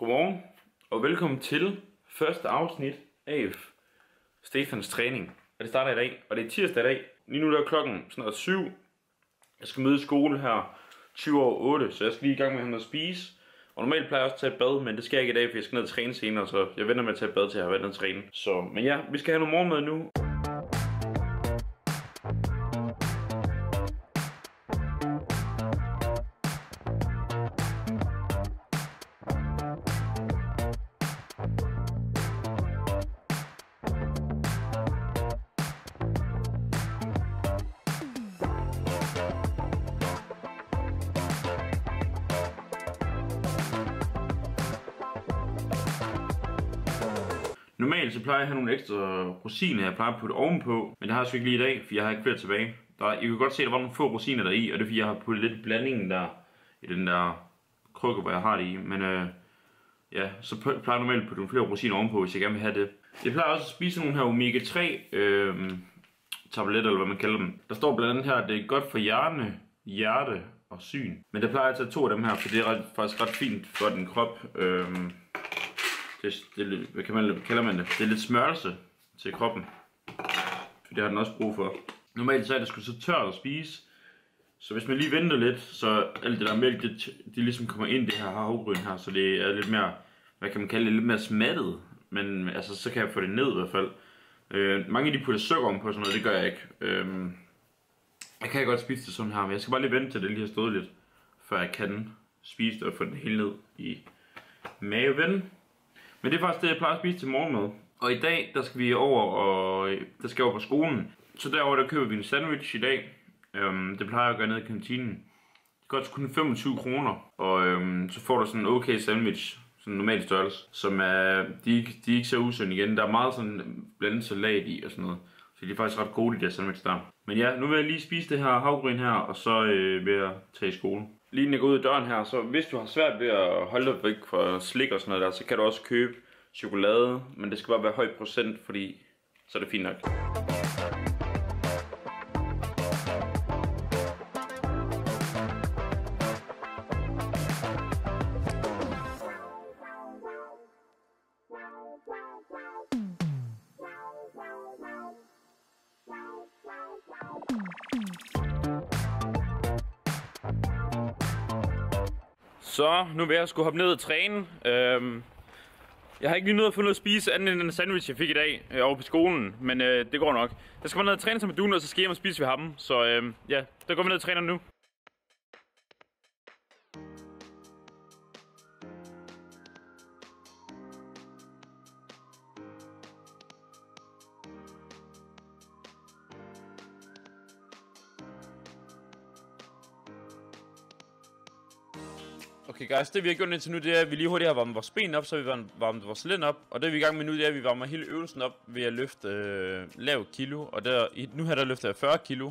Godmorgen og velkommen til første afsnit af Stefans træning. Og det starter i dag, og det er tirsdag i dag. Lige nu er klokken snart 7. Jeg skal møde i skole her 7:08, så jeg skal lige i gang med at spise. Og normalt plejer jeg også at tage et bad, men det skal jeg ikke i dag, for jeg skal ned og træne senere, så jeg venter med at tage et bad til jeg har været ned og træne. Så, men ja, vi skal have noget morgenmad nu. Normalt så plejer jeg at have nogle ekstra rosiner, jeg plejer at putte ovenpå, men det har jeg sgu ikke lige i dag, for jeg har ikke flere tilbage. I kan godt se, at der var nogle få rosiner der i, og det er fordi jeg har puttet lidt blandingen der i den der krukke, hvor jeg har det i. Men ja, så plejer jeg normalt at putte nogle flere rosiner ovenpå, hvis jeg gerne vil have det. Jeg plejer også at spise nogle her omega-3 tabletter, eller hvad man kalder dem. Der står blandt andet her, at det er godt for hjerte og syn. Men der plejer jeg at tage 2 af dem her, for det er faktisk ret fint for din krop. Hvad kalder man det? Det er lidt smørelse til kroppen, for det har den også brug for. Normalt så er det sgu så tørt at spise, så hvis man lige venter lidt, så alt det der mælk, det ligesom kommer ind i det her havregryn her, så det er lidt mere, hvad kan man kalde det, lidt mere smattet, men altså så kan jeg få det ned i hvert fald. Mange af de putter sukker om på sådan noget, det gør jeg ikke. Jeg kan godt spise det sådan her, men jeg skal bare lige vente til det lige har stået lidt, før jeg kan spise det og få det hele ned i maven. Men det er faktisk det, jeg plejer at spise til morgenmad. Og i dag, der skal vi over på skolen. Så derover der køber vi en sandwich i dag. Det plejer jeg at gøre ned i kantinen. Det koster kun 25 kroner. Og så får du sådan en okay sandwich, sådan en normal størrelse. Som er, de er ikke så usunde igen. Der er meget sådan blandet salat i og sådan noget. Så de er faktisk ret gode, de der sandwich der. Men ja, nu vil jeg lige spise det her havregryn her, og så vil jeg tage i skole. Lige inden jeg går ud af døren her, så hvis du har svært ved at holde dig væk fra slik og sådan noget der, så kan du også købe chokolade, men det skal bare være høj procent, fordi så er det fint nok. Så nu vil jeg sgu hoppe ned og træne. Jeg har ikke lige nået at få noget at spise andet end den sandwich jeg fik i dag over på skolen, men det går nok. Jeg skal bare ned og træne som Dune, og så skal jeg hjem og spise ved ham. Så ja, der går vi ned og træner nu. Okay guys, det vi har gjort indtil nu, det er, at vi lige hurtigt har varmet vores ben op, så vi varmet vores lænd op. Og det vi er i gang med nu, det er, at vi varmer hele øvelsen op ved at løfte lav kilo. Og nu her der løfter jeg 40 kilo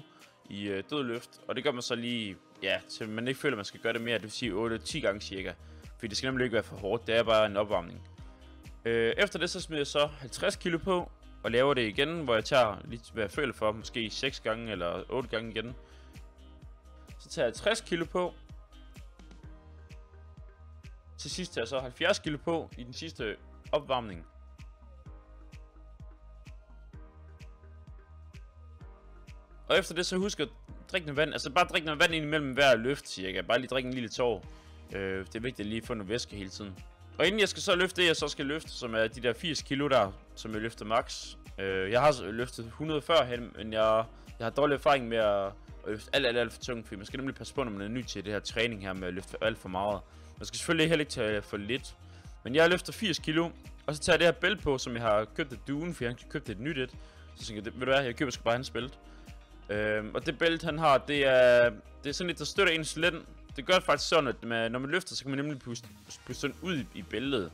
i dødløft. Og det gør man så lige, ja, til man ikke føler, at man skal gøre det mere, det vil sige 8-10 gange cirka. Fordi det skal nemlig ikke være for hårdt, det er bare en opvarmning. Efter det så smider jeg så 50 kilo på og laver det igen, hvor jeg tager lidt, hvad jeg føler for, måske 6 gange eller 8 gange igen. Så tager jeg 60 kilo på. Til sidst tager jeg så 70 kilo på i den sidste opvarmning. Og efter det så husk at drikke noget vand. Altså bare drikke noget vand ind imellem hver løft cirka. Bare lige drikke en lille tår. Det er vigtigt at lige få noget væske hele tiden. Og inden jeg skal så løfte det jeg så skal løfte, som er de der 80 kilo der, som jeg løfter max. Jeg har løftet 100 førhen, men jeg har dårlig erfaring med at løfte alt for tungt. For man skal nemlig passe på, når man er ny til det her træning her med at løfte alt for meget. Man skal selvfølgelig heller ikke tage for lidt. Men jeg løfter 80 kilo, og så tager jeg det her bælte på, som jeg har købt af Dune, for jeg har købt et nyt et. Så tænker jeg, ved du hvad, jeg køber sgu bare hans bælte. Og det bælte han har, det er sådan lidt, der støtter ens lænd. Det gør faktisk sådan, at når man løfter, så kan man nemlig puste sådan ud i bæltet.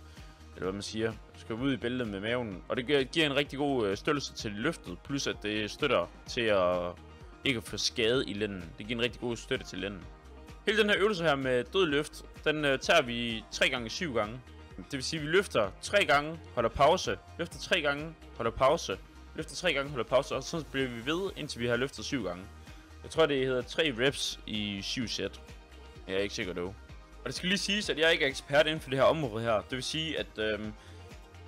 Eller hvad man siger, skal ud i bæltet med maven. Og det giver en rigtig god støttelse til løftet, plus at det støtter til at ikke at få skade i lænden. Det giver en rigtig god støtte til lænden. Hele den her øvelse her med dødløft, den tager vi 3 gange 7 gange. Det vil sige, at vi løfter 3 gange, holder pause, løfter 3 gange, holder pause, løfter 3 gange, holder pause, og så bliver vi ved, indtil vi har løftet 7 gange. Jeg tror, det hedder 3 reps i 7 sæt. Jeg er ikke sikker dog. Og det skal lige siges, at jeg ikke er ekspert inden for det her område her. Det vil sige, at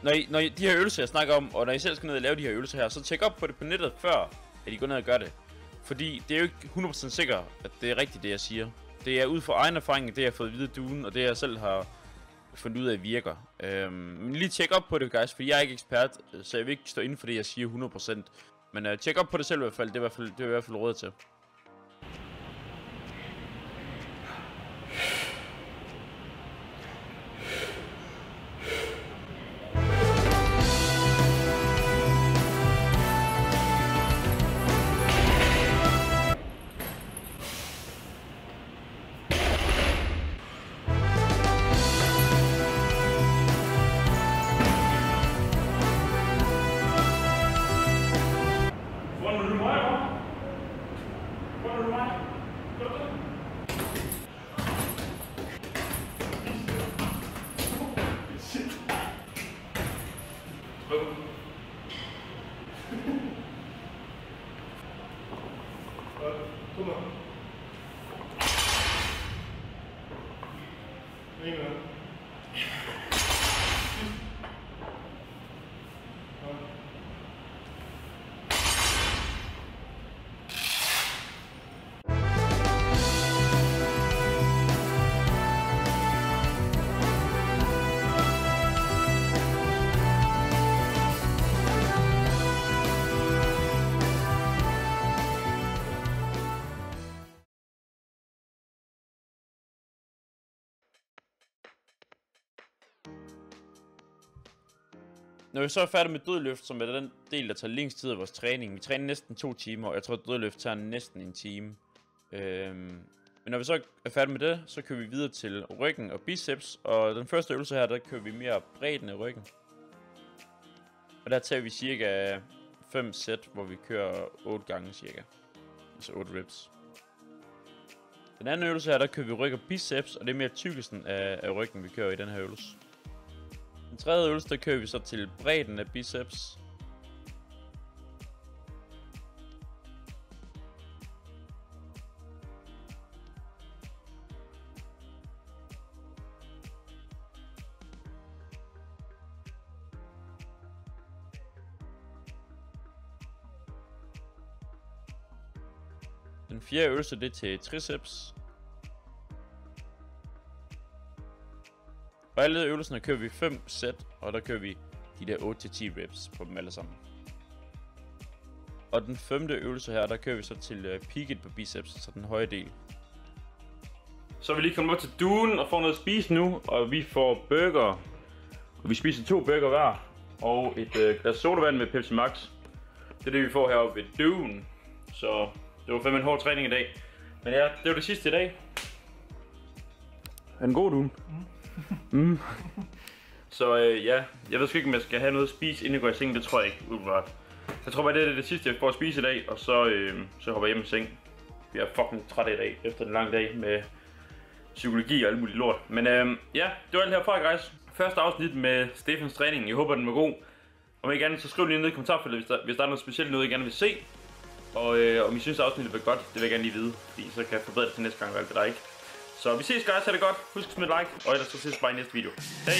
når de her øvelser, jeg snakker om, og når I selv skal ned og lave de her øvelser her, så tjek op på det på nettet før, at I går ned og gør det. Fordi det er jo ikke 100% sikkert, at det er rigtigt, det jeg siger. Det er ud fra egen erfaring, det jeg har fået at vide duen, og det jeg selv har fundet ud af virker. Men lige tjek op på det, guys, fordi jeg er ikke ekspert, så jeg vil ikke stå inden for det, jeg siger 100%. Men tjek op på det selv i hvert fald, det er i hvert fald råd til. Kom op. Når vi så er færdige med dødløft, som er den del, der tager længst tid af vores træning. Vi træner næsten 2 timer, og jeg tror, at dødløft tager næsten 1 time. Men når vi så er færdige med det, så kører vi videre til ryggen og biceps. Og den første øvelse her, der kører vi mere bredden af ryggen. Og der tager vi cirka 5 sæt, hvor vi kører 8 gange cirka. Altså 8 reps. Den anden øvelse her, der kører vi ryg og biceps, og det er mere tykkelsen af ryggen, vi kører i den her øvelse. Den tredje øvelse, der kører vi så til bredden af biceps. Den fjerde øvelse, det er til triceps. Og alle øvelserne kører vi 5 sæt, og der kører vi de der 8-10 reps på dem alle sammen. Og den femte øvelse her, der kører vi så til peaket på biceps, så den høje del. Så er vi lige kommet op til duen og får noget at spise nu, og vi får burger. Og vi spiser 2 burger hver, og et glas sodavand med Pepsi Max. Det er det, vi får heroppe ved duen. Så det var fandme en hård træning i dag. Men ja, det var det sidste i dag. Er den god, duen? Mm. Så ja, jeg ved sgu ikke, om jeg skal have noget at spise, inden jeg går i seng. Det tror jeg ikke, umiddelbart. Jeg tror bare, det er det sidste, jeg får at spise i dag, og så hopper jeg hjem i seng. Jeg er fucking træt i dag, efter en lang dag med psykologi og alt muligt lort. Men ja, det var alt herfra, guys. Første afsnit med Stefans træning. Jeg håber, den var god. Om I gerne, så skriv lige ned i kommentarfeltet, hvis der er noget specielt noget, I gerne vil se. Og om I synes, afsnittet var godt, det vil jeg gerne lige vide. Fordi så kan jeg forbedre det til næste gang og alt det der, ikke? Så vi ses, guys. Ha' det godt. Husk at smide like, og ellers så ses bare i næste video. Hej!